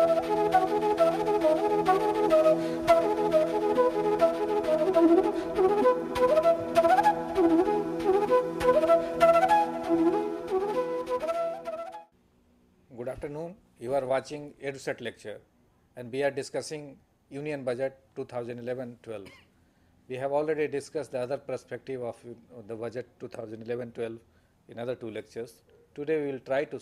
Good afternoon. You are watching EduSet lecture, and we are discussing Union Budget 2011-12. We have already discussed the other perspective of the budget 2011-12 in other two lectures. Today we will try to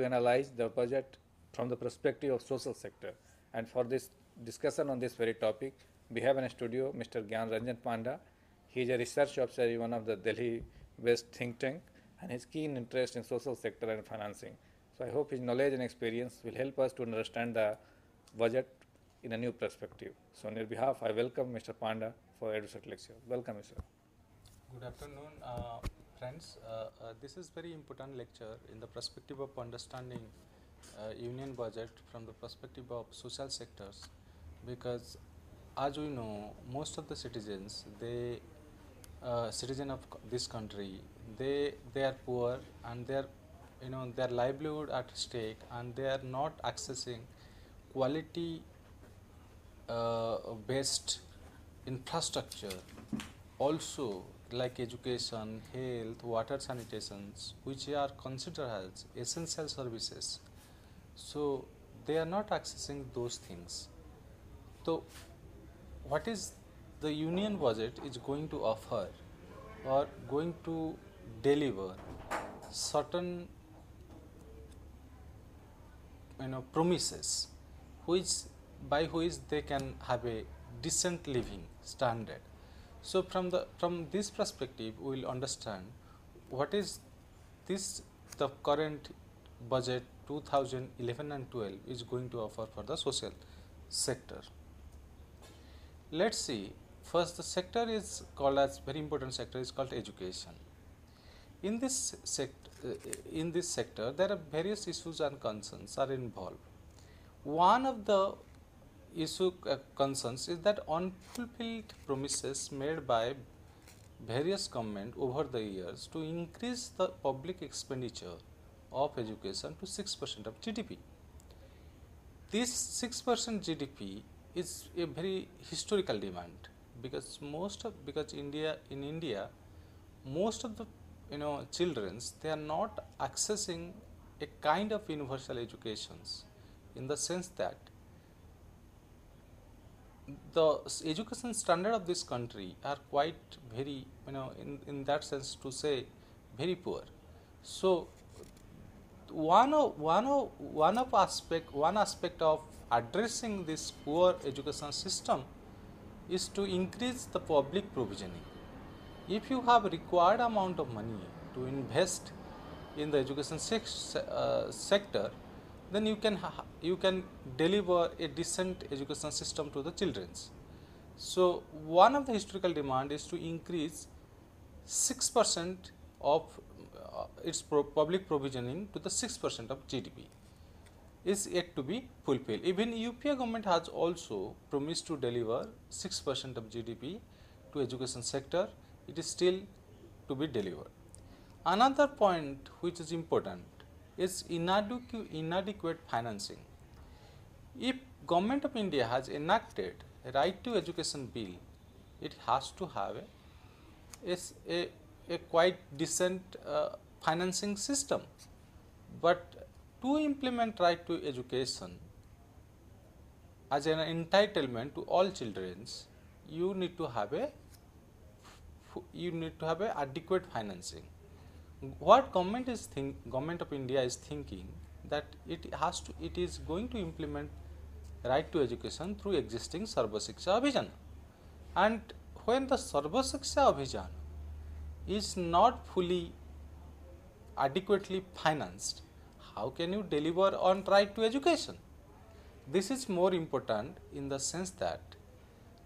analyze the budget from the perspective of social sector. And for this discussion on this very topic, we have in a studio Mr. Gyan Ranjan Panda. He is a research officer in one of the Delhi-based think tank, and his keen interest in social sector and financing. So I hope his knowledge and experience will help us to understand the budget in a new perspective. So on your behalf, I welcome Mr. Panda for EduSet lecture. Welcome, sir. Good afternoon, friends. This is very important lecture in the perspective of understanding union budget from the perspective of social sectors, because as we know, most of the citizens, citizen of this country, they are poor and their their livelihood at stake, and they are not accessing quality based infrastructure, also like education, health, water sanitations, which are considered as essential services. So they are not accessing those things. So what is the union budget is going to offer or going to deliver certain promises by which they can have a decent living standard. So from this perspective, we will understand what is the current budget 2011 and 12 is going to offer for the social sector. Let's see. First, the sector is called as very important sector is called education. In this sector, there are various issues and concerns are involved. One of the concerns is that unfulfilled promises made by various government over the years to increase the public expenditure of education to 6% of GDP. This 6% GDP is a very historical demand, because in India most of the childrens, they are not accessing a kind of universal educations, in the sense that the education standard of this country are quite very in that sense to say very poor. So one aspect of addressing this poor education system is to increase the public provisioning. If you have required amount of money to invest in the education sector, then you can deliver a decent education system to the children. So one of the historical demand is to increase 6% of its public provisioning to the 6% of GDP. Is yet to be fulfilled. Even UPA government has also promised to deliver 6% of GDP to education sector. It is still to be delivered. Another point which is important is inadequate financing. If Government of India has enacted a right to education bill, it has to have a quite decent financing system. But to implement right to education as an entitlement to all children, you need to have a adequate financing. What Government of India is thinking that it is going to implement right to education through existing Sarva Shiksha Abhijan. And when the Sarva Shiksha Abhijan is not fully adequately financed, how can you deliver on right to education? This is more important in the sense that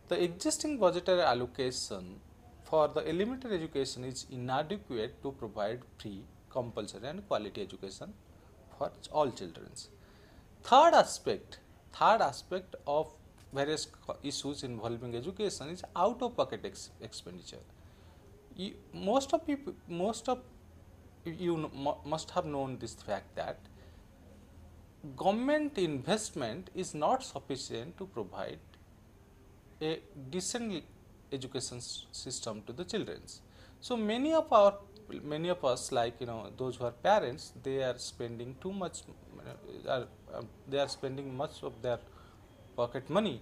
the existing budgetary allocation for the elementary education is inadequate to provide free, compulsory and quality education for all children. Third aspect of various issues involving education is out-of-pocket expenditure. Most of you must have known this fact that government investment is not sufficient to provide a decent education system to the children. So many of us, like those who are parents, they are spending too much, they are spending much of their pocket money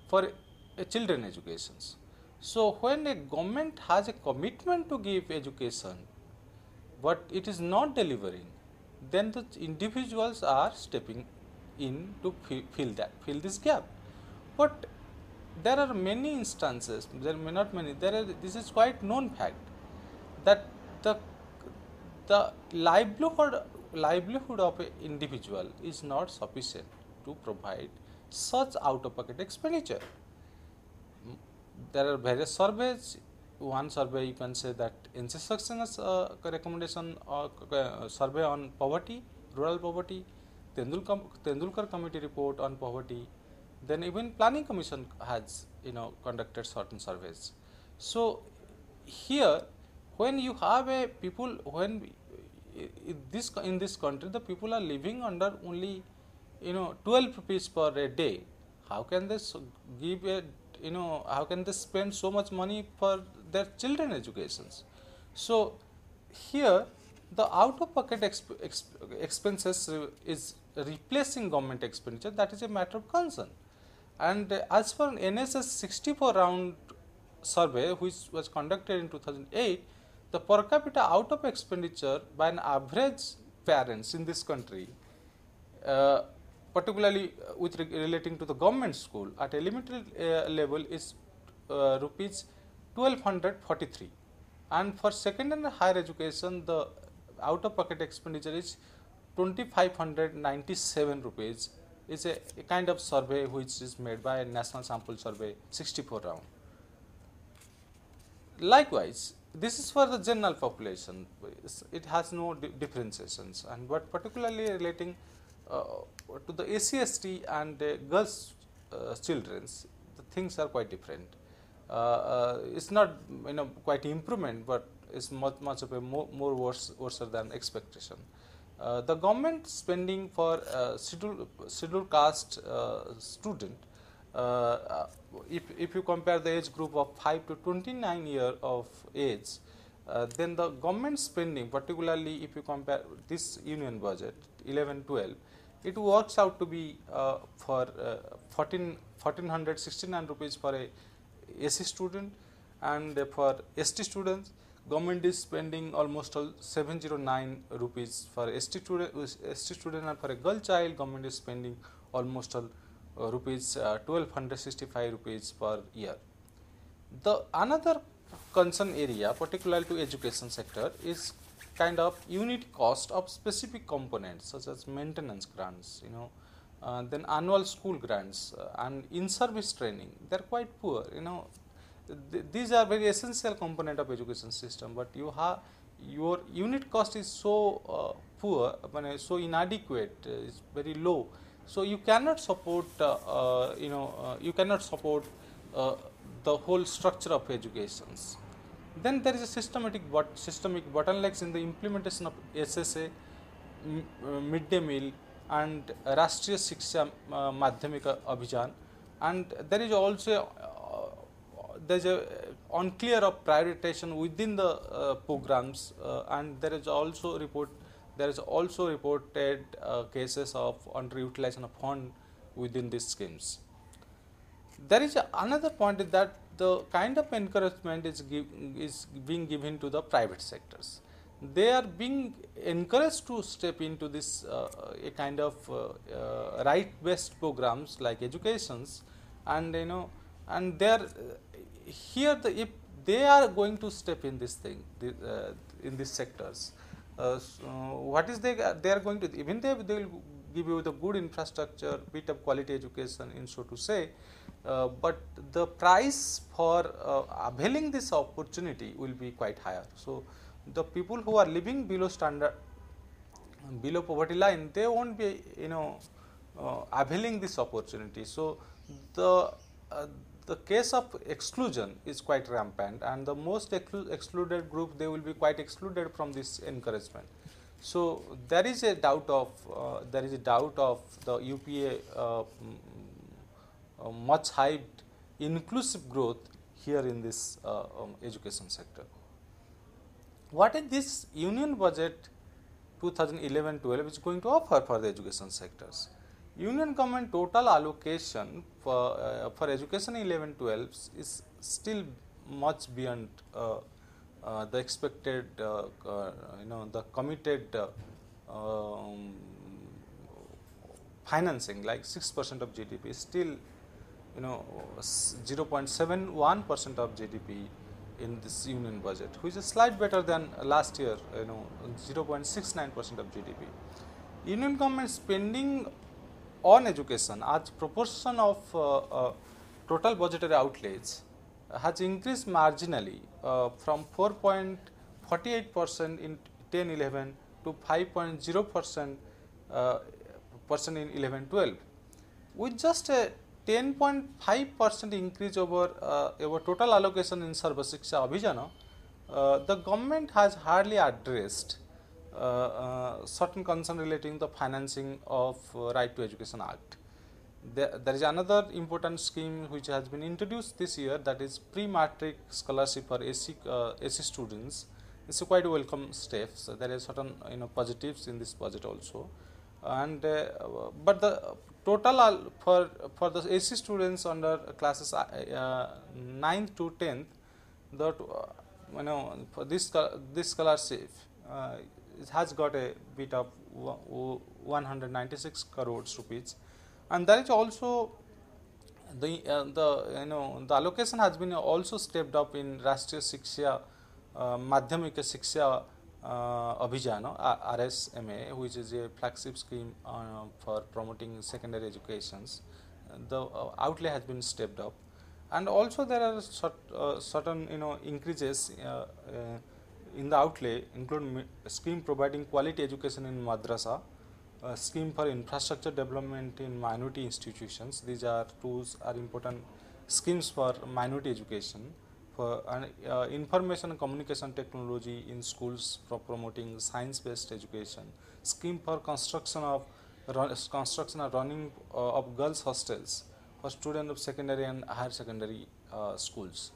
for a children educations. So when a government has a commitment to give education, but it is not delivering, then the individuals are stepping in to fill this gap. But there are many instances, there may not many, this is quite known fact that the livelihood of an individual is not sufficient to provide such out of pocket expenditure. There are various surveys. One survey you can say that NCS's recommendation survey on poverty, rural poverty, Tendulkar committee report on poverty, then even planning commission has conducted certain surveys. So here, when you have a people, when in this country the people are living under only 12 rupees per a day, how can they give a how can they spend so much money for their children educations? So here the out of pocket expenses is replacing government expenditure. That is a matter of concern. And as per NSS 64 round survey, which was conducted in 2008, the per capita out of expenditure by an average parents in this country, particularly with relating to the government school at elementary level, is rupees 1243, and for secondary and higher education the out of pocket expenditure is 2597 rupees. Is a kind of survey which is made by a national sample survey 64 round. Likewise, this is for the general population, it has no differentiations, and but particularly relating to the SC/ST and girls children's, the things are quite different. It's not quite improvement, but it's much of a more worse than expectation. The government spending for scheduled caste student, if you compare the age group of 5 to 29 year of age, then the government spending, particularly if you compare this union budget 11-12, it works out to be for 1469 rupees for a SC student, and for ST students government is spending almost 709 rupees for ST student, and for a girl child government is spending almost rupees 1265 rupees per year. The another concern area, particularly to education sector, is kind of unit cost of specific components such as maintenance grants, then annual school grants and in-service training. They are quite poor. These are very essential component of education system, but your unit cost is so poor, so inadequate, is very low. So you cannot support, you cannot support the whole structure of educations. Then there is a systemic bottlenecks in the implementation of SSA, midday meal, and Rashtriya Shiksha Madhyamika Abhijan, and there is also there is a unclear of prioritization within the programs, and there is also reported cases of underutilization of fund within these schemes. There is another point is that the kind of encouragement is being given to the private sectors. They are being encouraged to step into this a kind of right-based programs like educations, and and they are here if they are going to step in this thing in these sectors. What is they are going to, even they will give you the good infrastructure, bit of quality education, in so to say, but the price for availing this opportunity will be quite higher. So the people who are living below standard, below poverty line, they won't be availing this opportunity. So the case of exclusion is quite rampant, and the most excluded group, they will be quite excluded from this encouragement. So there is a doubt of the UPA much hyped inclusive growth here in this education sector. What is this union budget 2011-12 is going to offer for the education sectors? Union government total allocation for education 11-12 is still much beyond the expected, the committed financing, like 6% of GDP, still 0.71% of GDP in this union budget, which is slight better than last year, 0.69% of GDP. Union government spending on education as proportion of total budgetary outlays has increased marginally from 4.48% in 10-11 to 5.0% in 11-12. With just a 10.5% increase over total allocation in Sarva Shiksha Abhijana, the government has hardly addressed certain concern relating the financing of Right to Education Act. There is another important scheme which has been introduced this year, that is pre-matric scholarship for AC students. It's a quite a welcome step. So there are certain positives in this budget also, and but the total for the AC students under classes 9th to 10th, that for this scholarship it has got a bit of 196 crores rupees. And there is also the allocation has been also stepped up in Rashtriya Shiksha Madhyamika Shiksha Abhijana RSMA, which is a flagship scheme for promoting secondary educations. The outlay has been stepped up, and also there are certain increases in the outlay, including scheme providing quality education in madrasa, scheme for infrastructure development in minority institutions. These are important schemes for minority education, for information and communication technology in schools for promoting science-based education, scheme for construction and running of girls' hostels for students of secondary and higher secondary schools.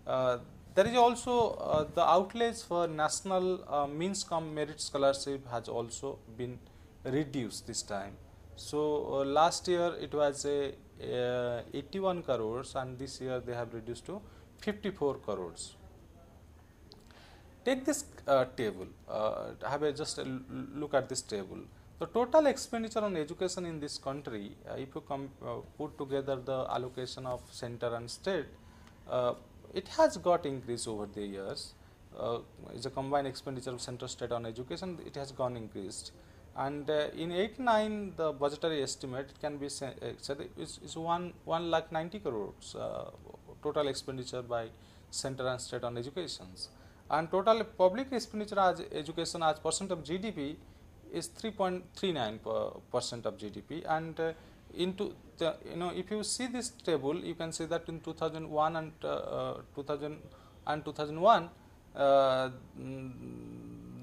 There is also the outlays for national means cum merit scholarship has also been reduced this time. So last year it was 81 crores, and this year they have reduced to 54 crores. Take this table, have just a look at this table. The total expenditure on education in this country, if you put together the allocation of center and state, it has got increased over the years. It's a combined expenditure of center state on education, it has gone increased. And in 8-9, the budgetary estimate can be said is 1,90,000 crores total expenditure by center and state on educations. And total public expenditure as education as percent of GDP is 3.39% of GDP. And into the, if you see this table, you can see that in 2001 and 2001.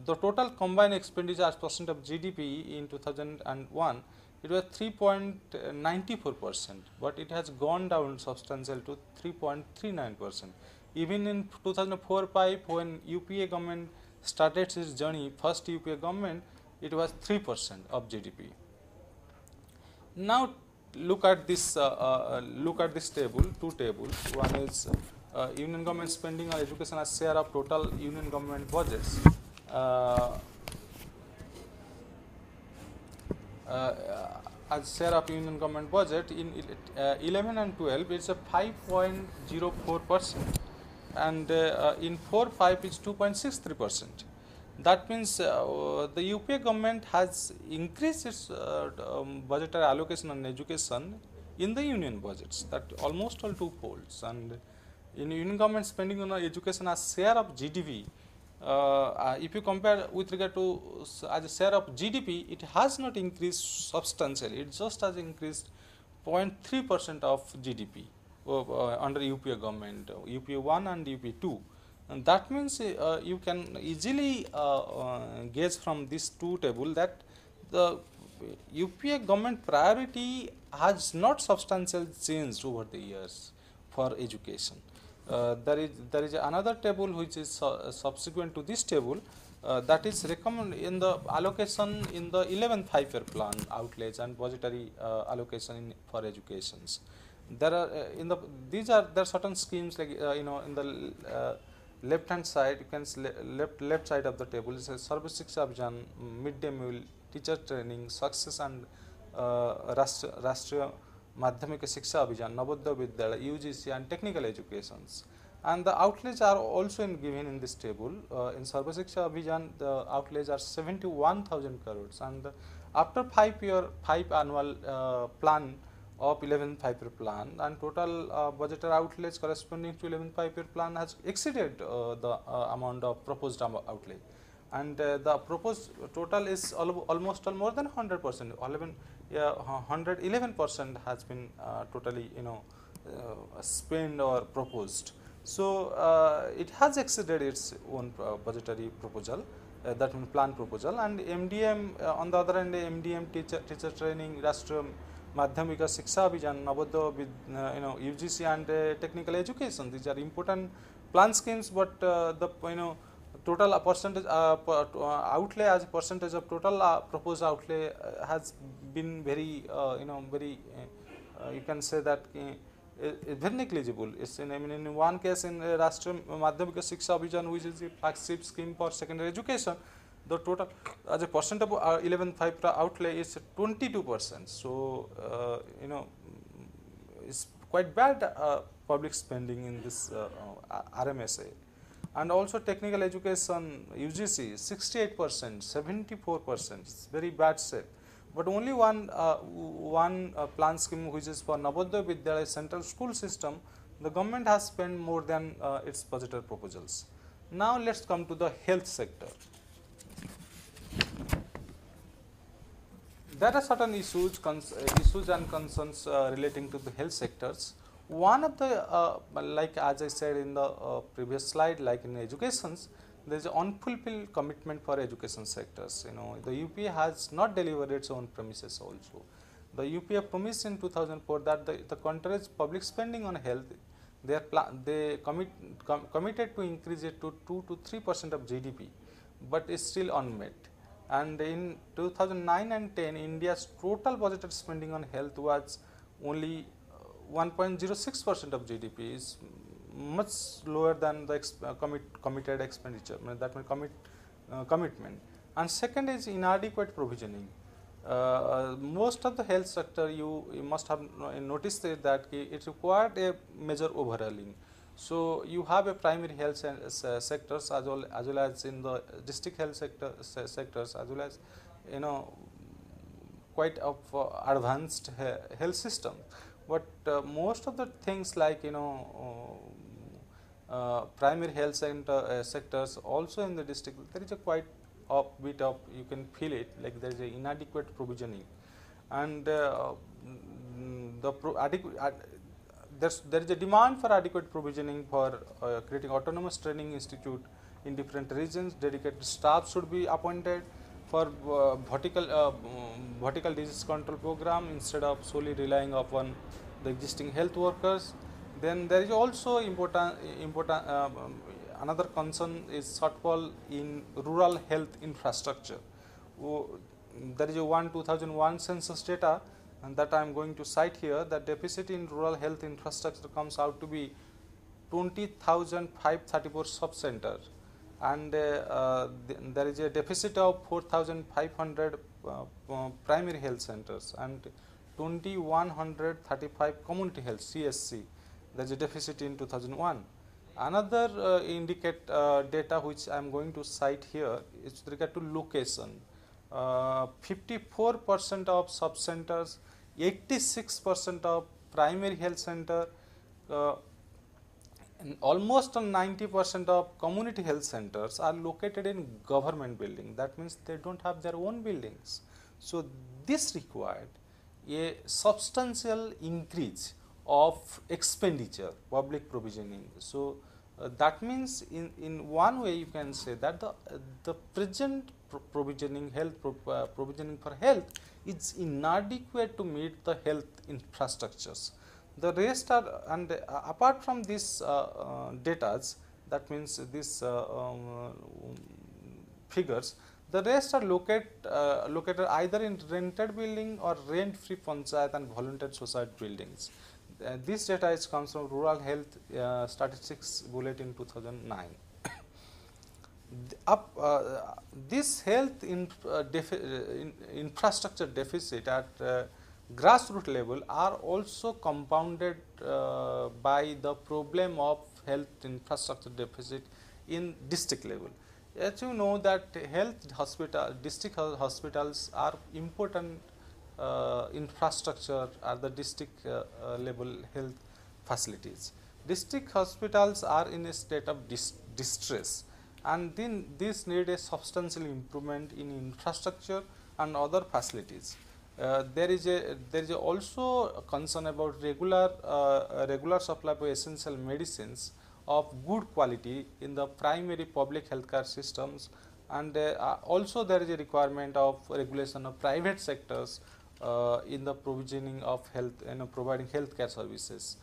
The total combined expenditure as percent of GDP in 2001, it was 3.94%, but it has gone down substantial to 3.39%. Even in 2004-5, when UPA government started its journey, first UPA government, it was 3% of GDP. Now look at this table, two tables. One is union government spending on education as share of total union government budgets. As share of union government budget in 11 and 12, it's a 5.04%, and in 4-5 it's 2.63%. That means the UPA government has increased its budgetary allocation on education in the union budgets, that almost all two-folds. And in union government spending on education as share of GDP, if you compare with regard to as a share of GDP, it has not increased substantially. It just has increased 0.3% of GDP under UPA government, UPA 1 and UPA 2. And that means you can easily gauge from this two table that the UPA government priority has not substantially changed over the years for education. There is another table which is subsequent to this table, that is recommend in the allocation in the 11th 5-year plan, outlays and budgetary allocation for educations. There are in the these are there are certain schemes like in the left hand side you can left side of the table is a Sarva Shiksha Abhiyan, midday meal, teacher training, success and Rashtriya Madhyamika Shiksha Abhiyan, Navodaya Vidyalaya, UGC and technical educations. And the outlays are also given in this table. In Sarva Shiksha Abhiyan, the outlays are 71,000 crores, and after 5 annual plan of 11th 5-year plan, and total budgetary outlays corresponding to 11th 5-year plan has exceeded the amount of proposed outlay, and the proposed total is almost more than 100%. 111% has been totally spent or proposed. So it has exceeded its own budgetary proposal, that means plan proposal, and MDM on the other hand, MDM teacher training, Rashtriya Madhyamika Shiksha Abhiyan, Navodaya UGC and technical education. These are important plan schemes, but the total percentage outlay as a percentage of total proposed outlay has been very you can say that very negligible. It's in one case in Rashtriya Madhyamika Shiksha Abhiyan, which is the flagship scheme for secondary education, the total as a percent of 11th 5 outlay is 22%. So it's quite bad public spending in this RMSA. And also technical education UGC 68%, 74%. It's very bad shape. But only one plan scheme which is for Navodaya Vidyalaya central school system, the government has spent more than its budgetary proposals. Now let's come to the health sector. There are certain issues and concerns relating to the health sectors. One of the like as I said in the previous slide, like in educations, there is an unfulfilled commitment for education sectors. The UPA has not delivered its own promises also. The UPA promised in 2004 that the country's public spending on health, they committed to increase it to 2 to 3% of GDP, but is still unmet. And in 2009 and 10, India's total budgeted spending on health was only 1.06% of GDP, is much lower than the committed expenditure, that means commitment. And second is inadequate provisioning. Most of the health sector, you must have noticed that it required a major overhauling. So you have a primary health sectors as well as in the district health sectors, as well as quite of advanced health system. But most of the things like primary health sectors also in the district, there is a quite bit of, you can feel it, like there is a inadequate provisioning, and there is a demand for adequate provisioning for creating autonomous training institute in different regions. Dedicated staff should be appointed for vertical disease control program instead of solely relying upon the existing health workers. Then there is also important another concern is shortfall in rural health infrastructure. There is a 2001 census data, and that I am going to cite here. The deficit in rural health infrastructure comes out to be 20,534 sub-centers, and there is a deficit of 4,500 primary health centers and 2,135 community health CSC. There is a deficit in 2001. Another data which I am going to cite here is with regard to location. 54% of sub-centers, 86% of primary health center, and almost 90% of community health centers are located in government building. That means they don't have their own buildings. So this required a substantial increase of expenditure, public provisioning. So That means in one way you can say that the present provisioning provisioning for health is inadequate to meet the health infrastructures. The rest are, and apart from this datas, that means this figures, the rest are located either in rented building or rent free panchayat and volunteer society buildings. This data is comes from Rural Health Statistics Bulletin 2009. This health infrastructure deficit at grassroots level are also compounded by the problem of health infrastructure deficit in district level. As you know that district hospitals are important infrastructure at the district level health facilities. District hospitals are in a state of distress, and then this need a substantial improvement in infrastructure and other facilities. There is also a concern about regular supply of essential medicines of good quality in the primary public healthcare systems, and also there is a requirement of regulation of private sectors in the provisioning of health, providing healthcare services.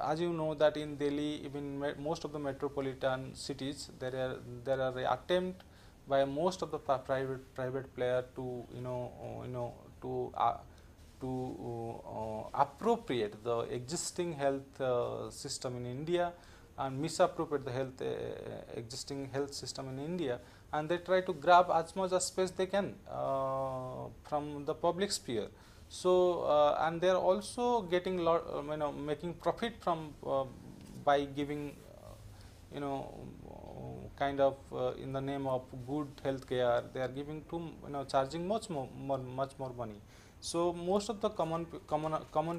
As you know that in Delhi, even most of the metropolitan cities, there are attempt by most of the private player to appropriate the existing health system in India and misappropriate the existing health system in India, and they try to grab as much as space they can from the public sphere. So and they are also getting making profit from by giving kind of in the name of good health care, they are giving to charging much more money. So most of the common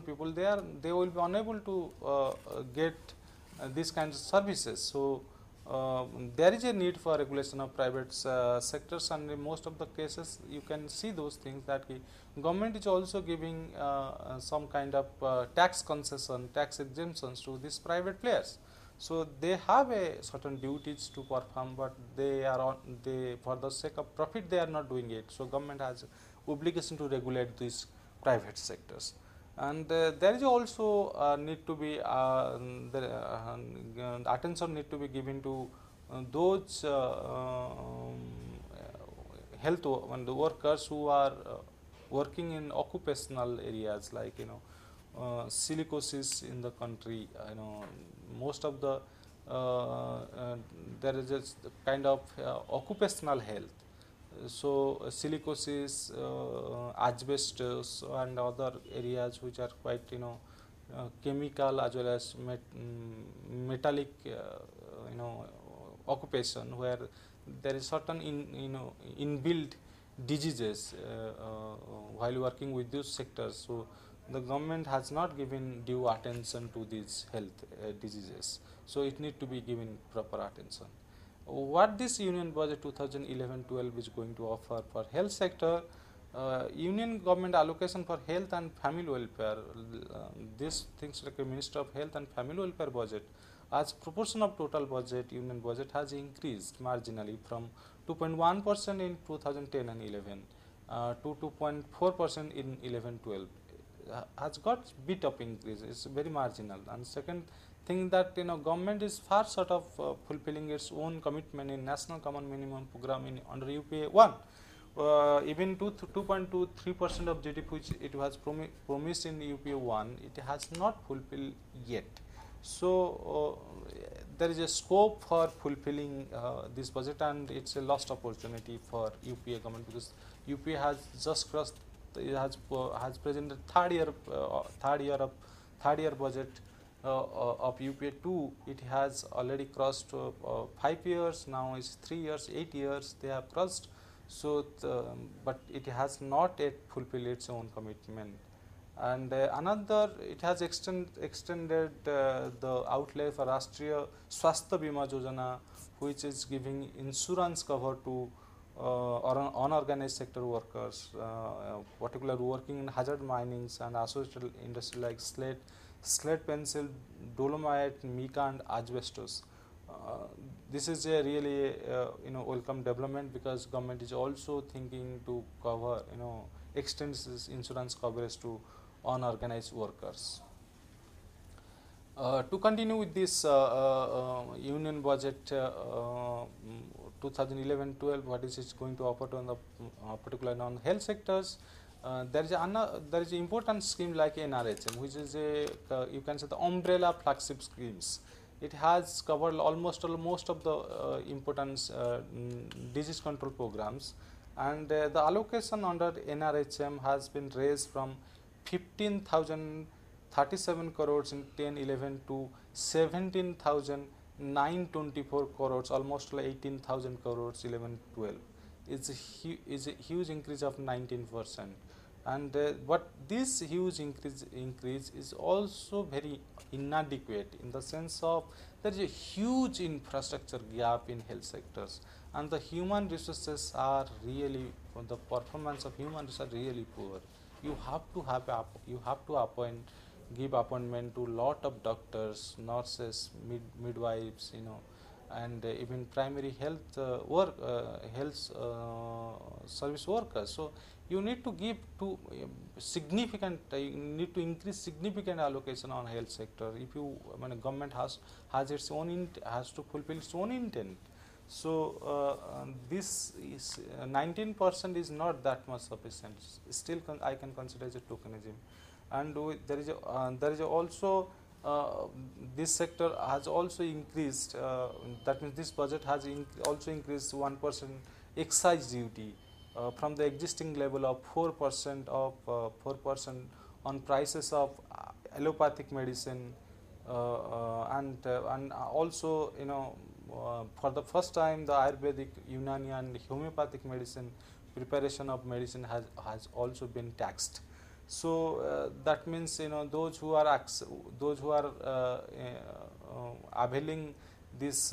people, they will be unable to get these kinds of services. So there is a need for regulation of private sectors, and in most of the cases you can see those things that government is also giving some kind of tax concession, tax exemptions to these private players. So they have a certain duties to perform, but for the sake of profit they are not doing it. So government has obligation to regulate these private sectors. And there is also need to be attention need to be given to those health workers who are working in occupational areas, like silicosis in the country. Most of the there is a kind of occupational health. So silicosis, asbestos, and other areas which are quite chemical as well as metallic occupation, where there is certain inbuilt diseases while working with those sectors. So the government has not given due attention to these health diseases. So it need to be given proper attention. What this Union Budget 2011-12 is going to offer for health sector, Union government allocation for health and family welfare, these things like a Minister of Health and Family Welfare budget, as proportion of total budget, Union budget has increased marginally from 2.1% in 2010 and 11 to 2.4% in 11-12. Has got bit of increase. It's very marginal. And second thing that government is far short of fulfilling its own commitment in National Common Minimum Program under UPA 1. Even 2.23% of GDP which it was promised in UPA 1, it has not fulfilled yet. So there is a scope for fulfilling this budget, and it's a lost opportunity for UPA government, because UPA has just crossed. It has presented third year budget of UPA 2. It has already crossed 5 years. Now it's 3 years, 8 years they have crossed. So but it has not yet fulfilled its own commitment. And another, it has extended the outlay for Rashtriya Swasthya Bima Yojana, which is giving insurance cover to unorganized sector workers, particularly working in hazard minings and associated industry like slate, pencil, dolomite, mica, and asbestos. this is a really welcome development, because government is also thinking to cover extend this insurance coverage to unorganized workers. To continue with this union budget 2011-12, what is it going to offer to the particular non-health sectors? There is an important scheme like NRHM, which is you can say the umbrella flagship schemes. It has covered almost most of the important disease control programs, and the allocation under NRHM has been raised from 15,037 crores in 10-11 to 17,924 crores, almost like 18,000 crores 11-12. It's a huge increase of 19%. And but this huge increase is also very inadequate, in the sense of there is a huge infrastructure gap in health sectors, and the human resources are really, the performance of human resources are really poor. You have to give appointment to lot of doctors, nurses, midwives, and even primary health service workers. So you need to give to you need to increase significant allocation on health sector. If government has its own has to fulfill its own intent. So this is 19% is not that much sufficient. Still, I can consider as a tokenism, and there is also this sector has also increased. That means this budget has also increased 1% excise duty from the existing level of 4% on prices of allopathic medicine, and also for the first time the Ayurvedic, Unani and homeopathic medicine, preparation of medicine has also been taxed. So that means those who are availing this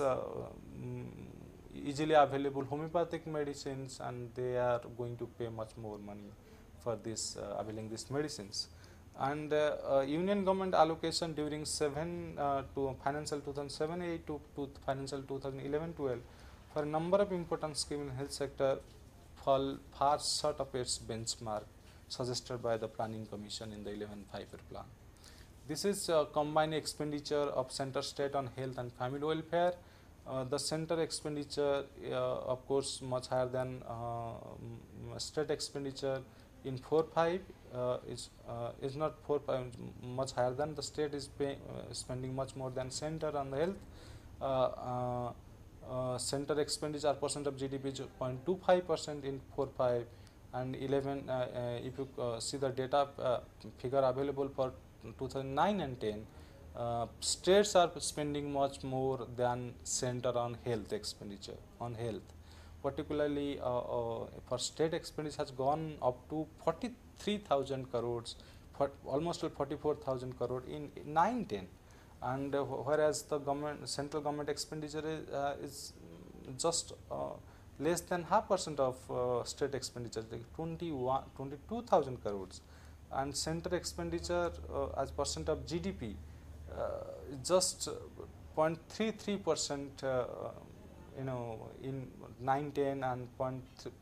easily available homeopathic medicines, and they are going to pay much more money for this availing these medicines. And union government allocation during to financial 2007-8 to financial 2011-12 for a number of important schemes in health sector fall far short of its benchmark suggested by the Planning Commission in the 11th Five-Year Plan. This is combined expenditure of center state on health and family welfare. The center expenditure, of course, much higher than state expenditure in 4-5 is not 4-5, much higher than the state is spending much more than center on the health. Center expenditure percent of GDP is 0.25% in 4-5, and 11. If you see the data figure available for 2009 and 10. States are spending much more than center on health expenditure on health. Particularly for state expenditure has gone up to 43,000 crores, for almost 44,000 crore in 9-10, and whereas the central government expenditure is just less than 0.5% of state expenditure, like 22,000 crores, and center expenditure as percent of GDP. Just 0.33% in 9-10, and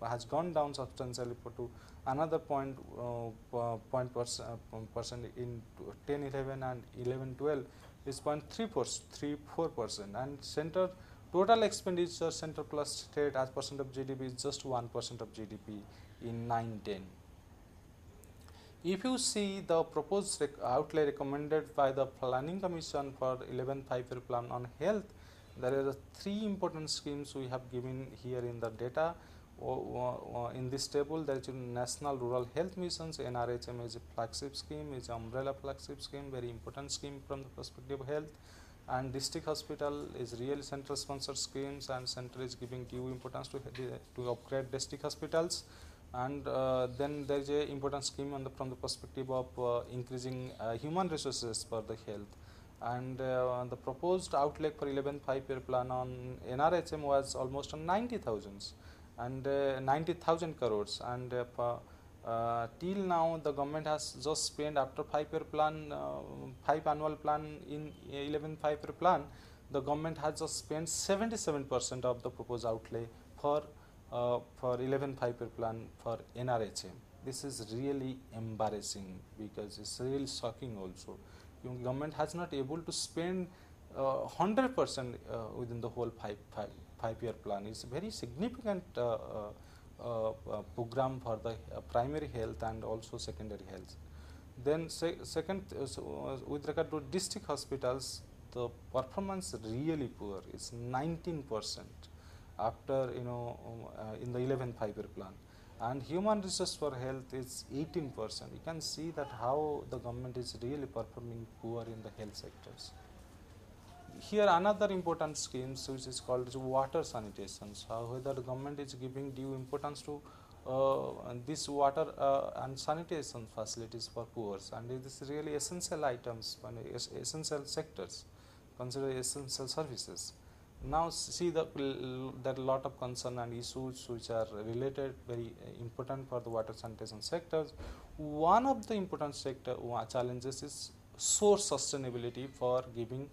has gone down substantially to another point percent in 10-11 and 11-12 is 0.34%, and center total expenditure center plus state as percent of GDP is just 1% of GDP in 9-10. If you see the proposed outlay recommended by the Planning Commission for 11th Five-Year Plan on health, there are 3 important schemes we have given here in the data. In this table, there is a National Rural Health Missions. NRHM is a flagship scheme, is an umbrella flagship scheme, very important scheme from the perspective of health. And district hospital is really central sponsored schemes, and center is giving due importance to upgrade district hospitals. And then there is a important scheme from the perspective of increasing human resources for the health. And the proposed outlay for 11th Five-Year Plan on NRHM was almost on 90,000 and 90,000 crores. And till now, the government has just spent, after 5-year plan, 5 annual plan in 11th Five-Year Plan, the government has just spent 77% of the proposed outlay for 11th 5-year plan for NRHM. This is really embarrassing because it's really shocking also. Government has not able to spend 100% within the whole five-year plan. It's a very significant program for the primary health and also secondary health. Then second, with regard to district hospitals, the performance really poor. It's 19% after in the 11th 5-year plan, and human resource for health is 18%. You can see that how the government is really performing poor in the health sectors. Here another important scheme which is called water sanitation. Whether the government is giving due importance to this water and sanitation facilities for poor, and this is really essential items, essential sectors, considered essential services. Now see there are a lot of concern and issues which are related, very important for the water sanitation sectors. One of the important challenges is source sustainability for giving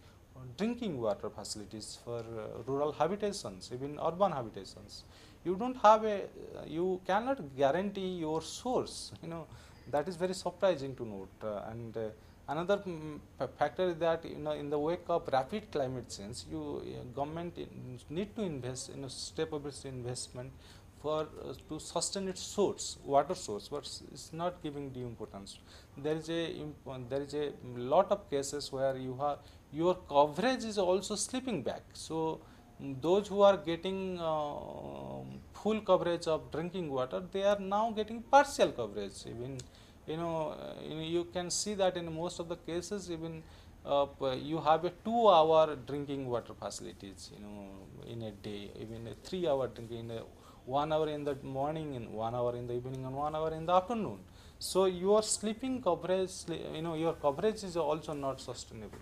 drinking water facilities for rural habitations, even urban habitations. You don't have you cannot guarantee your source. That is very surprising to note. Another factor is that in the wake of rapid climate change, government need to invest in a step-based investment for to sustain its water source, but it's not giving due importance. There is a lot of cases where your coverage is also slipping back. So those who are getting full coverage of drinking water, they are now getting partial coverage. Even you can see that in most of the cases, even you have a 2-hour drinking water facilities, in a day, even a 3-hour drinking, 1 hour in the morning, and 1 hour in the evening, and 1 hour in the afternoon. So your sleeping coverage, your coverage is also not sustainable,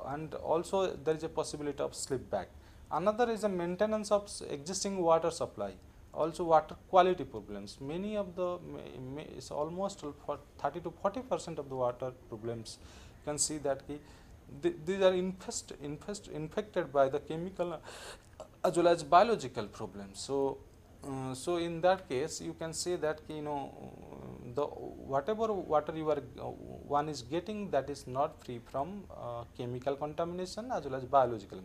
and also there is a possibility of slip back. Another is the maintenance of existing water supply. Also water quality problems. Many of the, it's almost 30 to 40% of the water problems. You can see that these are infected by the chemical as well as biological problems. So in that case, you can say that the whatever water one is getting, that is not free from chemical contamination as well as biological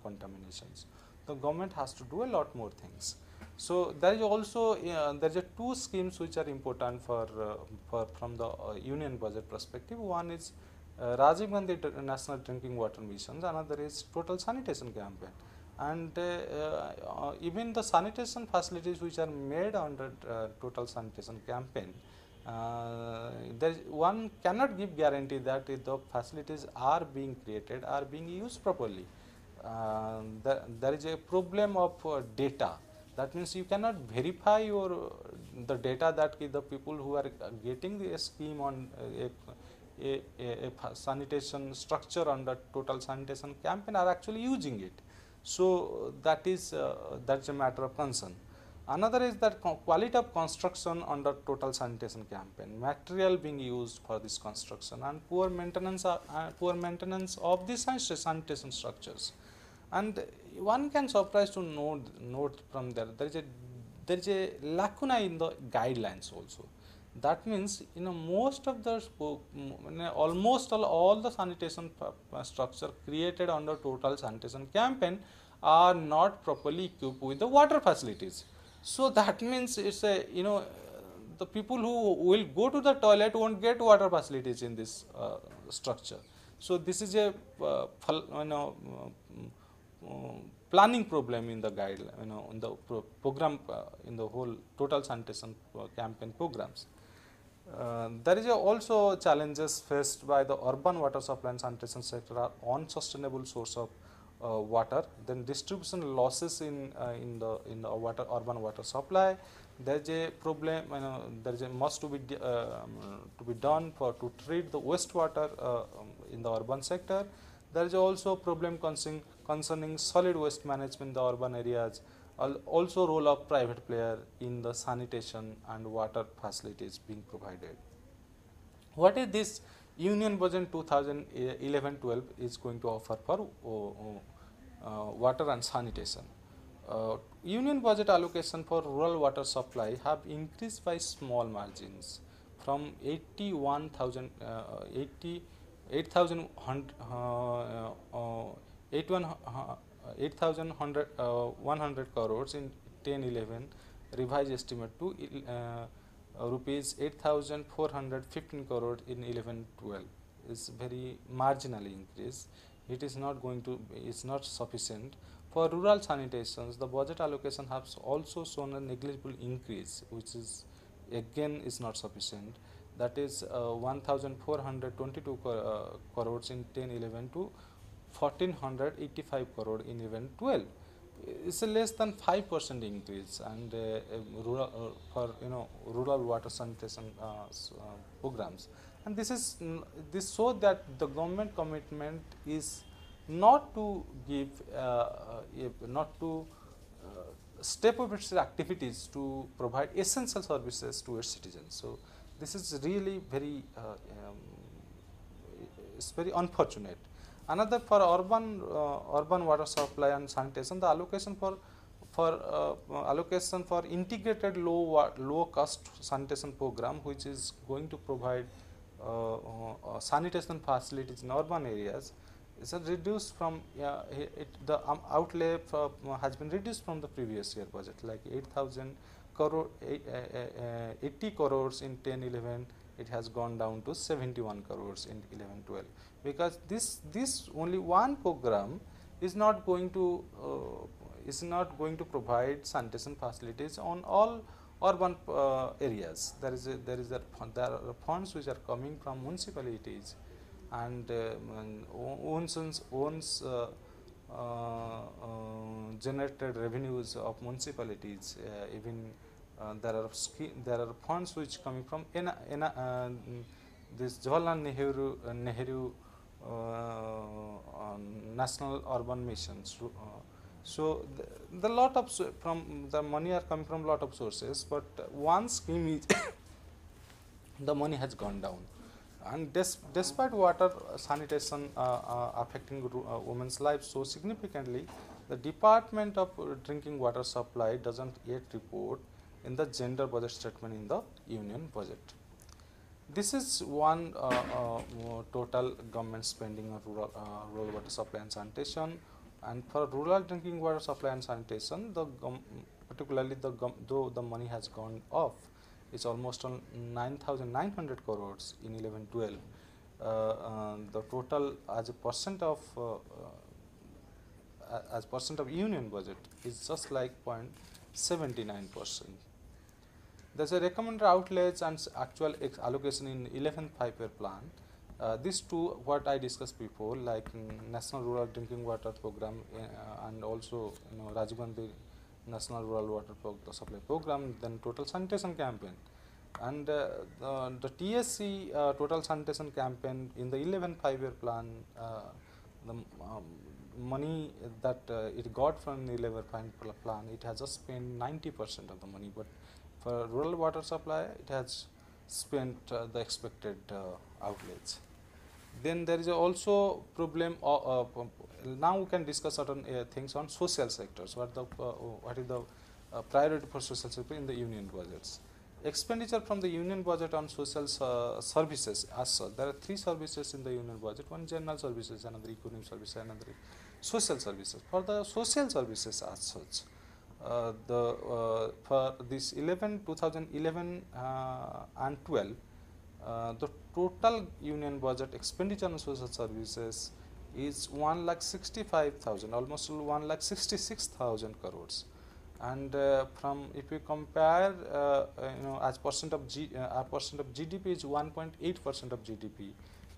contaminations. The government has to do a lot more things. So there is also there is 2 schemes which are important from the union budget perspective. One is Rajiv Gandhi National Drinking Water Missions. Another is Total Sanitation Campaign. And even the sanitation facilities which are made under Total Sanitation Campaign, one cannot give guarantee that the facilities are being created, are being used properly. There is a problem of data. That means you cannot verify the data that the people who are getting the scheme on a sanitation structure under Total Sanitation Campaign are actually using it. So that's a matter of concern. Another is that quality of construction under Total Sanitation Campaign, material being used for this construction, and poor maintenance of these sanitation structures. And one can surprise to note from there is a lacuna in the guidelines also. That means most of the almost all the sanitation structure created under Total Sanitation Campaign are not properly equipped with the water facilities. So that means it's the people who will go to the toilet won't get water facilities in this structure. So this is a planning problem in the guideline, in the program, in the whole Total Sanitation Campaign programs. There is also challenges faced by the urban water supply and sanitation sector are unsustainable source of water. Then distribution losses in the urban water supply. There is a problem. There is a must to be done to treat the wastewater in the urban sector. There is also problem concerning solid waste management in the urban areas. Also role of private player in the sanitation and water facilities being provided. What is this Union budget 2011-12 is going to offer for water and sanitation. Union budget allocation for rural water supply have increased by small margins from 81,000 100 crores in 10-11 revised estimate to rupees 8,415 crores in 11-12 is very marginally increase. It is not going to, it's not sufficient. For rural sanitations, the budget allocation has also shown a negligible increase, which is again is not sufficient. That is 1,422 crores in 10-11 to 1,485 crore in 11-12. It's a less than 5% increase, and rural for rural water sanitation programs. And this shows that the government commitment is not to give not to step up its activities to provide essential services to its citizens. So this is really very it's very unfortunate. Another, for urban water supply and sanitation, the allocation for integrated low cost sanitation program, which is going to provide sanitation facilities in urban areas, is reduced from the outlay has been reduced from the previous year budget, like 8,000 crore 80 crores in 10-11. It has gone down to 71 crores in 11-12, because this only one program is not going to provide sanitation facilities on all urban areas. There are funds which are coming from municipalities and owns generated revenues of municipalities. Even there are funds which coming from this Jawaharlal Nehru National Urban Missions. So the lot of from the money are coming from lot of sources, but one scheme is the money has gone down. And despite water sanitation affecting women's lives so significantly, the Department of Drinking Water Supply doesn't yet report in the gender budget statement in the union budget. This is one total government spending on rural water supply and sanitation. And for rural drinking water supply and sanitation, particularly though the money has gone off, it's almost on 9,900 crores in 11-12. The total as a percent of union budget is just like 0.79%. There's a recommended outlays and actual allocation in 11th 5-year plan. These two, what I discussed before, like National Rural Drinking Water Program and also Rajiv Gandhi National Rural Water Supply Program, then Total Sanitation Campaign. And the TSC Total Sanitation Campaign in the 11th 5-year plan, the money that it got from the 11th 5-year plan, it has just spent 90% of the money, but for rural water supply, it has spent the expected outlays. Then there is also problem. Now we can discuss certain things on social sectors. What is the priority for social sector in the union budgets? Expenditure from the union budget on social services as such. There are three services in the union budget: one general services, another economic services, another social services. For the social services as such, for this 2011 and 12, the total union budget expenditure on social services is 1,65,000, almost 1,66,000 crores. And from if we compare, as percent of GDP is 1.8% of GDP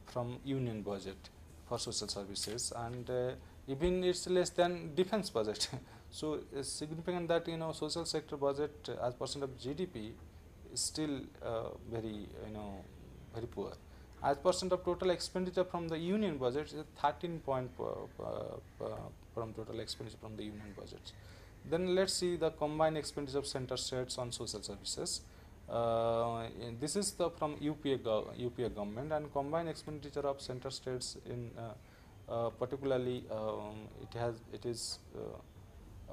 from union budget for social services, and even it's less than defense budget. So it's significant that social sector budget as percent of GDP is still very very poor. As percent of total expenditure from the union budget is 13 point from total expenditure from the union budget. Then let's see the combined expenditure of center states on social services. This is the from UPA government, and combined expenditure of center states in particularly it is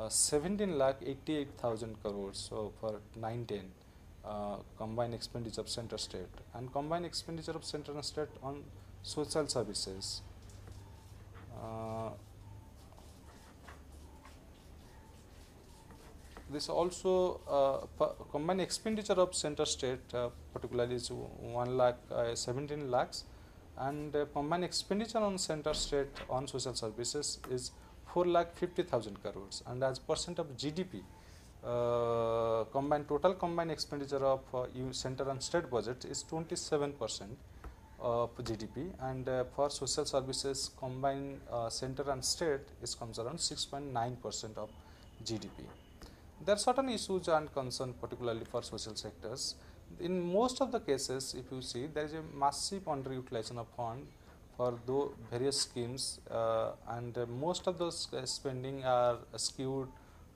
17 lakh 88,000 crores. So for 910 combined expenditure of center state, and combined expenditure of center and state on social services. This also combined expenditure of center state particularly is 1 lakh 17 lakhs, and combined expenditure on center state on social services is 4 lakh 50,000 crores, and as percent of GDP total combined expenditure of center and state budget is 27% of GDP, and for social services combined center and state is comes around 6.9% of GDP. There are certain issues and concerns particularly for social sectors. In most of the cases, if you see, there is a massive underutilization of fund for the various schemes, and most of those spending are skewed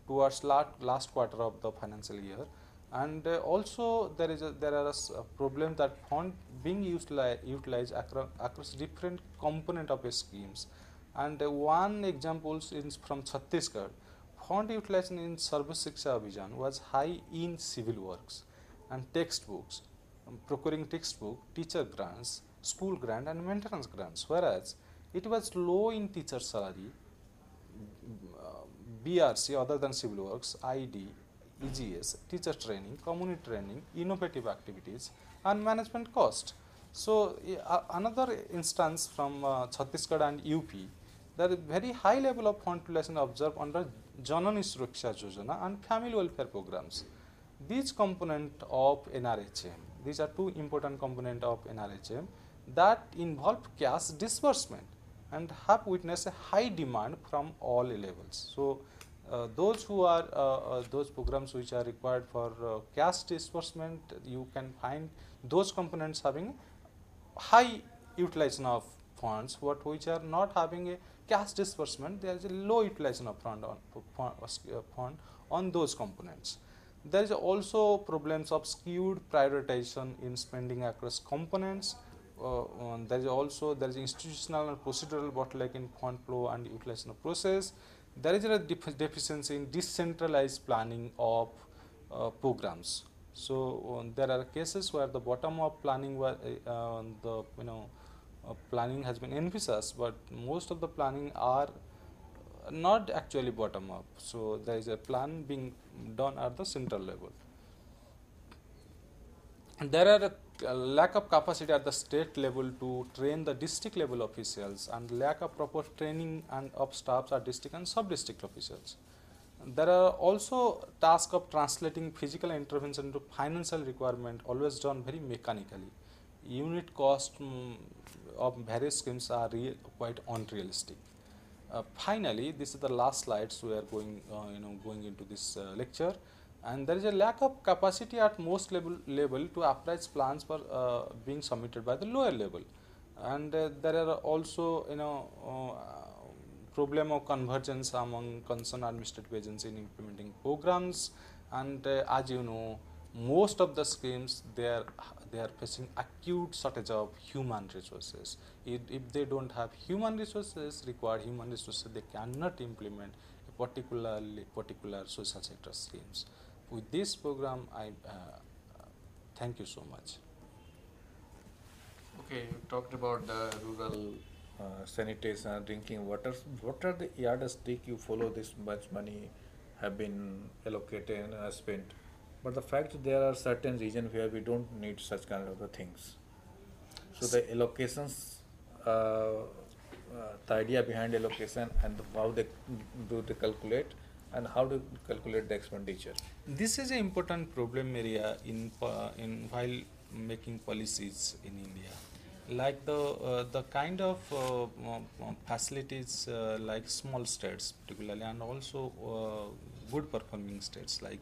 towards last quarter of the financial year, and also there are a problem that fund being utilized across different component of schemes, and one example is from Chhattisgarh. Fund utilization in Sarva Shiksha Abhijan was high in civil works and textbooks, procuring textbook, teacher grants, school grant and maintenance grants, whereas it was low in teacher salary, BRC other than civil works, ID, EGS, teacher training, community training, innovative activities and management cost. So another instance from Chhattisgarh and UP, there is very high level of fund utilization observed under Janani Suraksha Yojana and family welfare programs. These component of NRHM, these are two important components of NRHM that involve cash disbursement and have witnessed a high demand from all levels. So those who are those programs which are required for cash disbursement, you can find those components having high utilization of funds, which are not having a cash disbursement, there is a low utilization of fund on those components. There is also problems of skewed prioritization in spending across components. There is institutional and procedural bottleneck in fund flow and utilization of process. There is a deficiency in decentralized planning of programs. So there are cases where the bottom up planning planning has been envisaged, but most of the planning are not actually bottom up. So there is a plan being done at the central level. And there are a lack of capacity at the state level to train the district level officials, and lack of proper training and of staffs at district and sub-district officials. There are also tasks of translating physical intervention into financial requirement, always done very mechanically. Unit cost of various schemes are quite unrealistic. Finally, this is the last slides we are going into this lecture, and there is a lack of capacity at most level to appraise plans for being submitted by the lower level, and there are also problem of convergence among concerned administrative agencies in implementing programs, and as you know, most of the schemes they are facing acute shortage of human resources. If they don't have required human resources, they cannot implement a particular social sector schemes. With this program, I thank you so much. Okay, you talked about the rural sanitation and drinking water. What are the yardstick you follow? This much money have been allocated and spent, but the fact there are certain regions where we don't need such kind of the things. So the allocations, the idea behind allocation and how they do they calculate, and how to calculate the expenditure. This is an important problem area in while making policies in India. Like the kind of facilities like small states particularly, and also good performing states like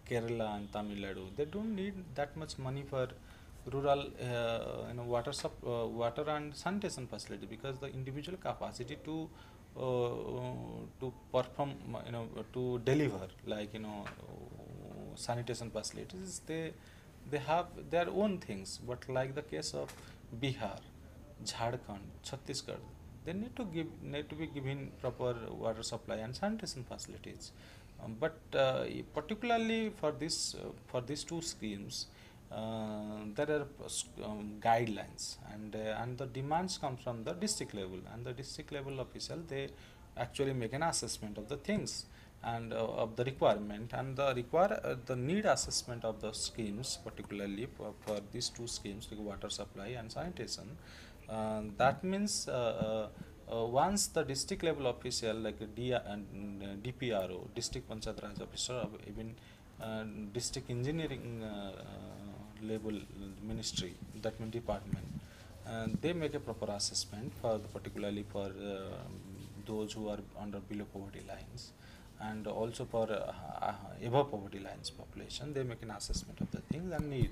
Kerala and Tamil Nadu, they don't need that much money for rural water and sanitation facility, because the individual capacity to perform to deliver sanitation facilities, they they have their own things, but like the case of Bihar, Jharkhand, Chhattisgarh, they need to be given proper water supply and sanitation facilities. But particularly for these two schemes, there are guidelines, and the demands come from the district level, and the district level official, they actually make an assessment of the things and of the requirement, and the need assessment of the schemes, particularly for these two schemes like water supply and sanitation. That means once the district level official like DPRO, district Panchayat Raj officer, or even district engineering level ministry, that means department, they make a proper assessment for particularly for those who are under below poverty lines, and also for above poverty lines population. They make an assessment of the things and need,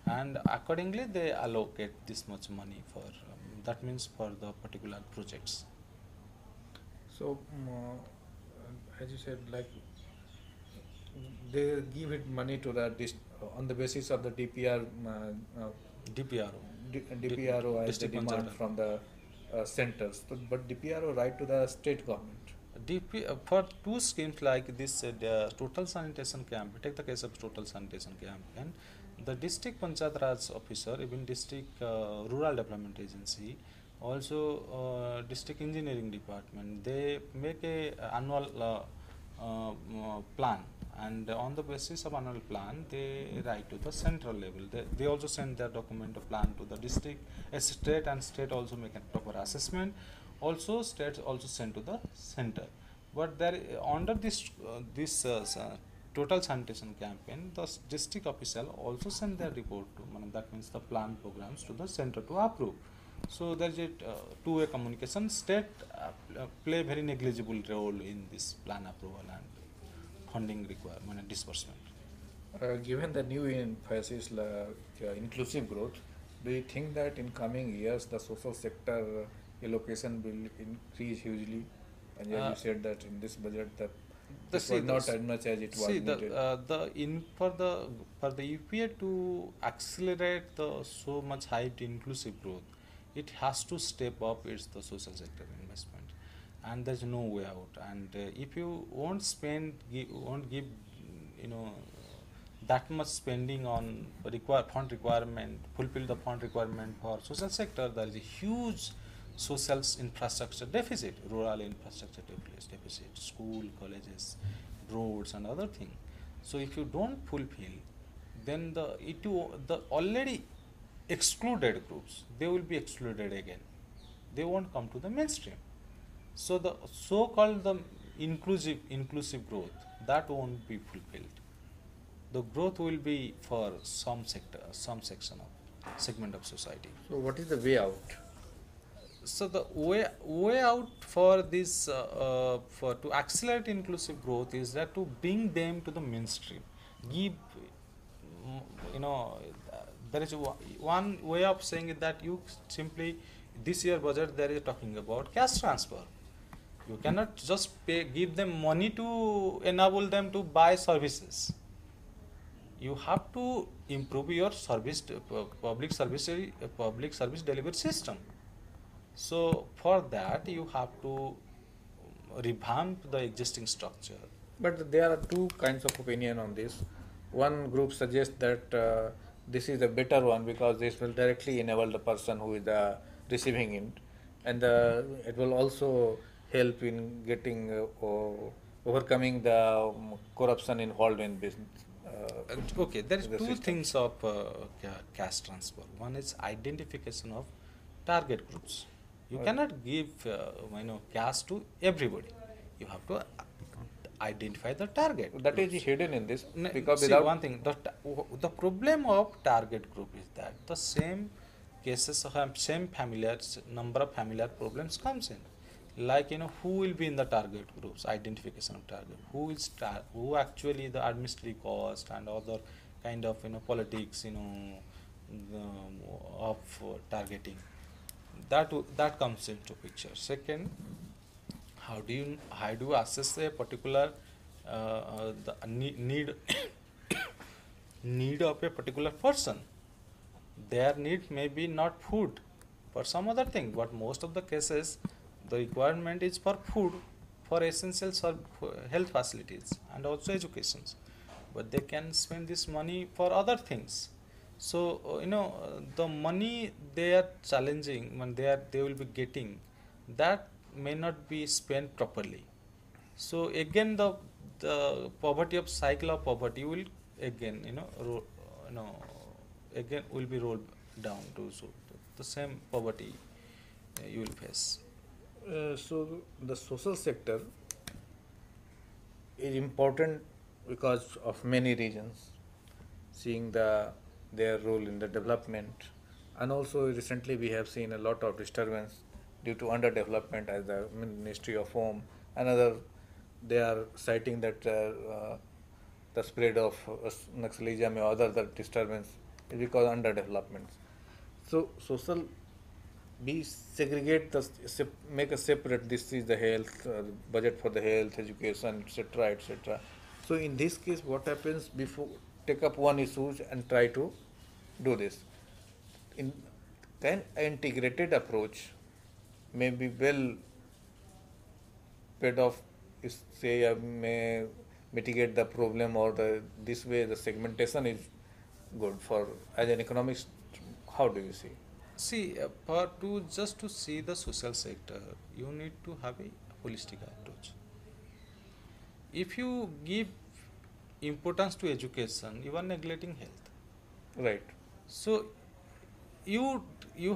and accordingly they allocate this much money for that means for the particular projects. So, as you said, like they give it money to the on the basis of the DPRO, DPRO as the district demand Panchayat. from the centers, but DPRO write to the state government. For two schemes like this, the total sanitation camp, take the case of total sanitation campaign, the district Panchayat Raj officer, even district rural development agency, also district engineering department, they make a annual plan, and on the basis of annual plan they write to the central level. They also send their document of plan to the district, state, and state also make a proper assessment. Also states also send to the center. But there under this total sanitation campaign, the district official also send their report to, that means the plan programs, to the center to approve. So there is a two-way communication. State play very negligible role in this plan approval and funding requirement and disbursement. Given the new emphasis like inclusive growth, do you think that in coming years the social sector allocation will increase hugely? And as you said that in this budget that this was not as much as it was needed. For the UPA to accelerate the so much hyped inclusive growth, it has to step up its the social sector investment, and there's no way out. And if you won't give that much spending on fund requirement, fulfill the fund requirement for social sector, there is a huge social infrastructure deficit, rural infrastructure deficit, school, colleges, roads, and other things. So if you don't fulfill, then the already excluded groups, they will be excluded again. They won't come to the mainstream. So the so-called the inclusive growth, that won't be fulfilled. The growth will be for some sector, some segment of society. So what is the way out? So the way out for this for to accelerate inclusive growth is that to bring them to the mainstream. Give there is one way of saying it, that you simply this year budget there is talking about cash transfer. You cannot just give them money to enable them to buy services. You have to improve your public service delivery system. So for that you have to revamp the existing structure. But there are two kinds of opinion on this. One group suggests that this is a better one because this will directly enable the person who is receiving it, and it will also help in getting overcoming the corruption involved in business. Okay, there is two system. things of cash transfer. One is identification of target groups. You cannot give cash to everybody. You have to identify the target. That groups. is hidden in this because See, without one thing, the problem of target group is that the same cases of same number of familiar problems comes in. Like who will be in the target groups, identification of target, who actually the administrative cost and other kind of politics of targeting, that comes into picture. Second, how do you assess a particular the need need of a particular person. Their need may be not food, for some other thing, but most of the cases the requirement is for food, for essential health facilities and also educations, but they can spend this money for other things. So the money they are challenging when they will be getting, that may not be spent properly. So again the poverty of cycle of poverty will again you know again will be rolled down to, so the same poverty you will face. So the social sector is important because of many reasons, seeing their role in the development, and also recently we have seen a lot of disturbance due to underdevelopment, as the Ministry of Home and other, they are citing that the spread of Naxalism or other disturbance is because of underdevelopment. So social, we segregate make a separate, this is the health, budget for the health, education, etc., etc. So in this case what happens, before take up one issue and try to do this, in can integrated approach may be well paid off, is say may mitigate the problem, or this way the segmentation is good for as an economics. How do you see? See, just to see the social sector, you need to have a holistic approach. If you give importance to education, you are neglecting health. Right. So you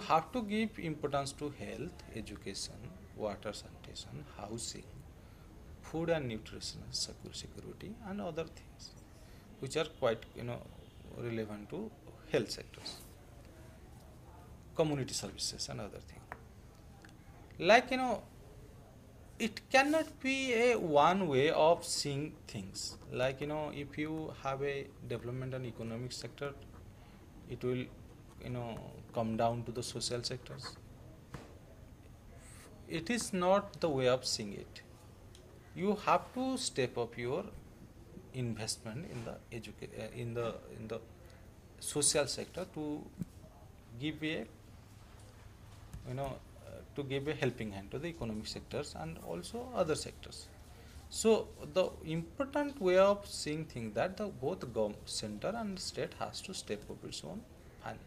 have to give importance to health, education, water, sanitation, housing, food and nutrition security, and other things which are quite relevant to health sectors, community services and other things. Like it cannot be a one way of seeing things. Like if you have a development and economic sector, it will come down to the social sectors. It is not the way of seeing it. You have to step up your investment in the in the social sector to give a to give a helping hand to the economic sectors and also other sectors. So the important way of seeing things that the both center and state has to step up its own and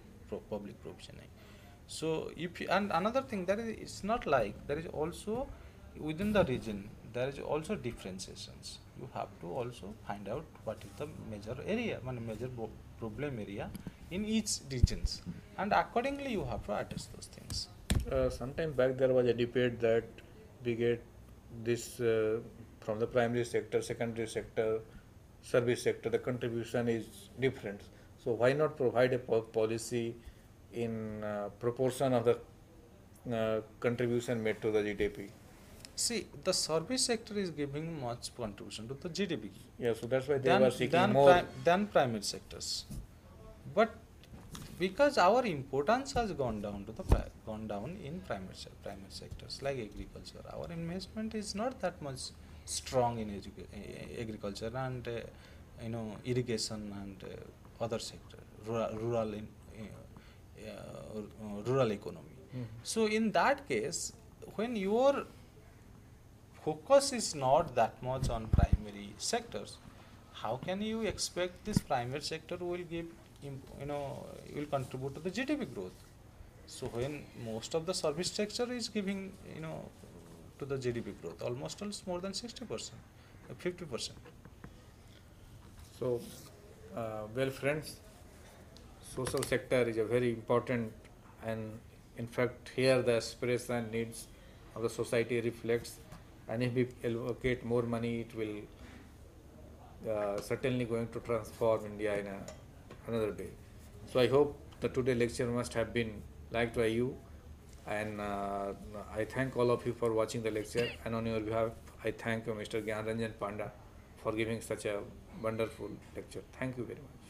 public provisioning. So and another thing, that is, it's not like there is also within the region there is also differentiations. You have to also find out what is the major area, major problem area in each regions, and accordingly you have to address those things. Sometime back there was a debate that we get this from the primary sector, secondary sector, service sector, the contribution is different. So why not provide a policy in proportion of the contribution made to the GDP? See, the service sector is giving much contribution to the GDP. Yeah, so that's why they were seeking more than primary sectors. But because our importance has gone down in primary sectors like agriculture, our investment is not that much strong in agriculture and irrigation and other sector, rural economy. Mm-hmm. So in that case, when your focus is not that much on primary sectors, how can you expect this primary sector will give will contribute to the GDP growth? So when most of the service sector is giving to the GDP growth, almost more than 60%, 50%. So, well, friends, social sector is a very important, and in fact here the aspiration needs of the society reflects, and if we allocate more money, it will certainly going to transform India in another way. So I hope the today lecture must have been liked by you, and I thank all of you for watching the lecture, and on your behalf I thank Mr. Gyan Ranjan Panda for giving such a wonderful lecture. Thank you very much.